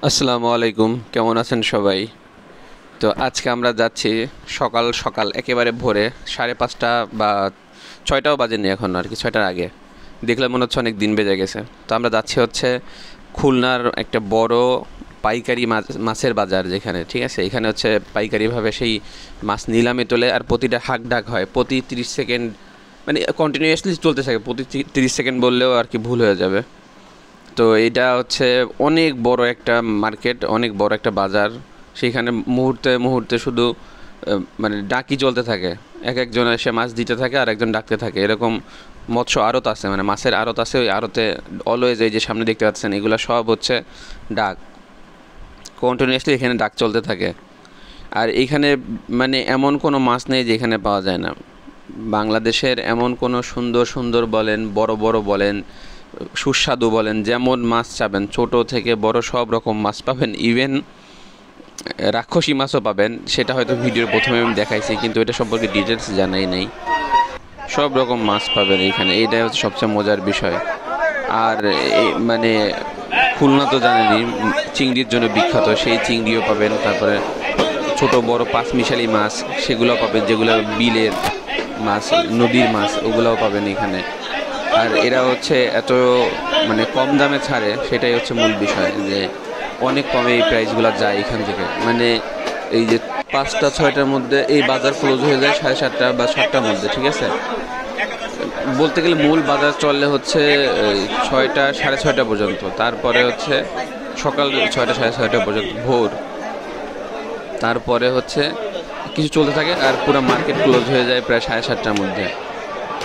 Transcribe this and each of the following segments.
আসসালামু আলাইকুম, কেমন আছেন সবাই? তো আজকে আমরা যাচ্ছি সকাল সকাল একেবারে ভোরে 5:30 বা 6টাও বাজেনি এখন, আর কি 6টার আগে। দেখলে মনে হচ্ছে অনেক দিন বেজে গেছে। তো আমরা যাচ্ছি হচ্ছে খুলনার একটা বড় পাইকারি মাছের বাজার যেখানে, ঠিক আছে, এখানে হচ্ছে পাইকারিভাবে সেই মাছ নিলামে তোলে, আর প্রতিটা হাঁক ডাক হয় প্রতি 30 সেকেন্ড, মানে কন্টিনিউয়াসলি চলতে থাকে। প্রতি 30 সেকেন্ড বললেও আর কি ভুল হয়ে যাবে। তো এটা হচ্ছে অনেক বড় একটা মার্কেট, অনেক বড় একটা বাজার। সেইখানে মুহূর্তে মুহূর্তে শুধু মানে ডাকি চলতে থাকে। একজন এসে মাছ দিতে থাকে আর একজন ডাকতে থাকে। এরকম মৎস্য আড়ত আছে, মানে মাছের আড়ত আছে। ওই আড়তে অলওয়েজ এই যে সামনে দেখতে পাচ্ছেন, এগুলো সব হচ্ছে ডাক। কন্টিনিউয়াসলি এখানে ডাক চলতে থাকে। আর এইখানে মানে এমন কোনো মাছ নেই যে এখানে পাওয়া যায় না। বাংলাদেশের এমন কোনো সুন্দর সুন্দর বলেন, বড় বড় বলেন, সুস্বাদু বলেন, যেমন মাছ চাবেন ছোট থেকে বড় সব রকম মাছ পাবেন। ইভেন রাক্ষসী মাছও পাবেন। সেটা হয়তো ভিডিওর প্রথমে আমি দেখাইছি, কিন্তু এটা সম্পর্কে ডিটেলস জানাই নাই। সব রকম মাছ পাবেন এইখানে, এইটাই হচ্ছে সবচেয়ে মজার বিষয়। আর মানে খুলনা তো জানেনই চিংড়ির জন্য বিখ্যাত, সেই চিংড়িও পাবেন। তারপরে ছোট বড় পাঁচমিশালি মাছ সেগুলোও পাবেন, যেগুলো বিলের মাছ, নদীর মাছ, ওগুলোও পাবেন এখানে। আর এরা হচ্ছে এত মানে কম দামে ছাড়ে, সেটাই হচ্ছে মূল বিষয়, যে অনেক কমে এই প্রাইসগুলো যায় এখান থেকে। মানে এই যে 5টা 6টার মধ্যে এই বাজার ক্লোজ হয়ে যায় 7:30 বা 7টার মধ্যে, ঠিক আছে। বলতে গেলে মূল বাজার চললে হচ্ছে 6টা 6:30 পর্যন্ত, তারপরে হচ্ছে সকাল 6টা 6:30 পর্যন্ত ভোর, তারপরে হচ্ছে কিছু চলতে থাকে। আর পুরো মার্কেট ক্লোজ হয়ে যায় প্রায় 7:30টার মধ্যে।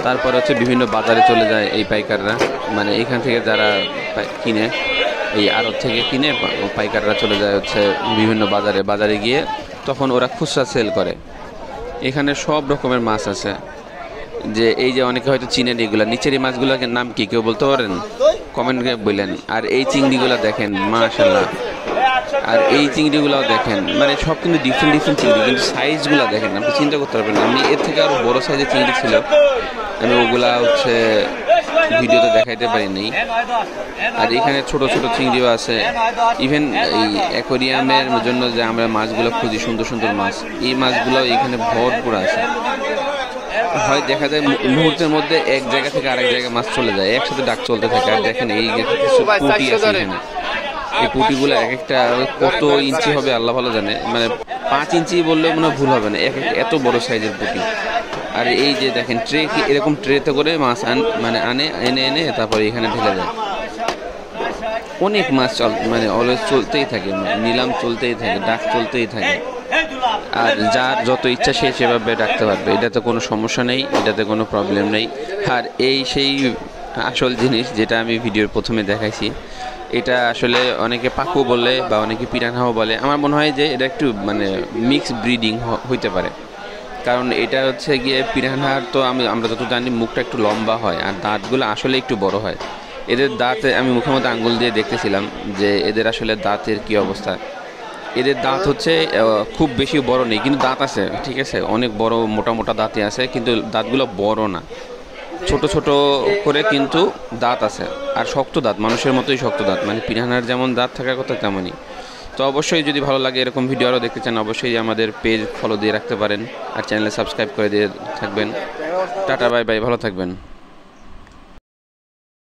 তারপরে হচ্ছে বিভিন্ন বাজারে চলে যায় এই পাইকাররা, মানে এইখান থেকে যারা কিনে, এই আড়ত থেকে কিনে পাইকাররা চলে যায় হচ্ছে বিভিন্ন বাজারে গিয়ে তখন ওরা খুচরা সেল করে। এখানে সব রকমের মাছ আছে, যে এই যে অনেকে হয়তো চিনেন এগুলো, নিচের এই মাছগুলোর নাম কি কেউ বলতে পারেন? কমেন্টে বললেন। আর এই চিংড়িগুলো দেখেন, মাশাআল্লাহ। আর এই চিংড়িগুলোও দেখেন, মানে সব কিন্তু ডিফারেন্ট চিংড়ি, কিন্তু সাইজগুলো দেখেন, আপনি চিন্তা করতে পারবেন। আমি এর থেকে আরও বড়ো সাইজের চিংড়ি ছিল, আমি ওগুলা হচ্ছে ভিডিওতে দেখাইতে পারিনি। আর এখানে ছোট ছোট চিংড়িও আছে। ইভেন এই অ্যাকোরিয়ামের জন্য যে আমরা মাছগুলো খুঁজি, সুন্দর সুন্দর মাছ, এই মাছগুলো এখানে ভরপুর আছে। হয় দেখা যায় মুহূর্তের মধ্যে এক জায়গা থেকে আরেক জায়গায় মাছ চলে যায়, একসাথে ডাক চলতে থাকে। আর দেখেন এই কিছু পুঁটি আছে এখানে, এই পুঁটিগুলো এক একটা কত ইঞ্চি হবে আল্লাহ ভালো জানে, মানে 5 ইঞ্চি বললে মনে ভুল হবে না, এত বড় সাইজের পুঁটি। আর এই যে দেখেন ট্রে, কি এরকম ট্রেতে করে মাছ মানে এনে তারপরে এখানে ঢেলে দেয়। অনেক মাছ মানে অলওয়েজ চলতেই থাকে, নিলাম চলতেই থাকে, ডাক চলতেই থাকে। আর যার যত ইচ্ছা সে সেভাবে ডাকতে পারবে, এটাতে কোনো সমস্যা নেই, এটাতে কোনো প্রবলেম নেই। আর এই সেই আসল জিনিস যেটা আমি ভিডিওর প্রথমে দেখাইছি, এটা আসলে অনেকে পাকু বলে বা অনেকে পিরানহাও বলে। আমার মনে হয় যে এটা একটু মানে মিক্স ব্রিডিং হইতে পারে, কারণ এটা হচ্ছে গিয়ে পিরানহার তো আমরা যত জানি মুখটা একটু লম্বা হয় আর দাঁতগুলো আসলে একটু বড় হয়। এদের দাঁতে আমি মুখের মধ্যে আঙ্গুল দিয়ে দেখতেছিলাম যে এদের আসলে দাঁতের কি অবস্থা। এদের দাঁত হচ্ছে খুব বেশি বড় নেই, কিন্তু দাঁত আছে, ঠিক আছে, অনেক বড় মোটা মোটা দাঁতই আছে, কিন্তু দাঁতগুলো বড় না, ছোট ছোট করে কিন্তু দাঁত আছে। আর শক্ত দাঁত, মানুষের মতোই শক্ত দাঁত, মানে পিরানহার যেমন দাঁত থাকার কথা তেমনই। তো অবশ্যই যদি ভালো লাগে, এরকম ভিডিও আরও দেখতে চান, অবশ্যই আমাদের পেজ ফলো দিয়ে রাখতে পারেন আর চ্যানেলে সাবস্ক্রাইব করে দিয়ে থাকবেন। টাটা, বাই বাই, ভালো থাকবেন।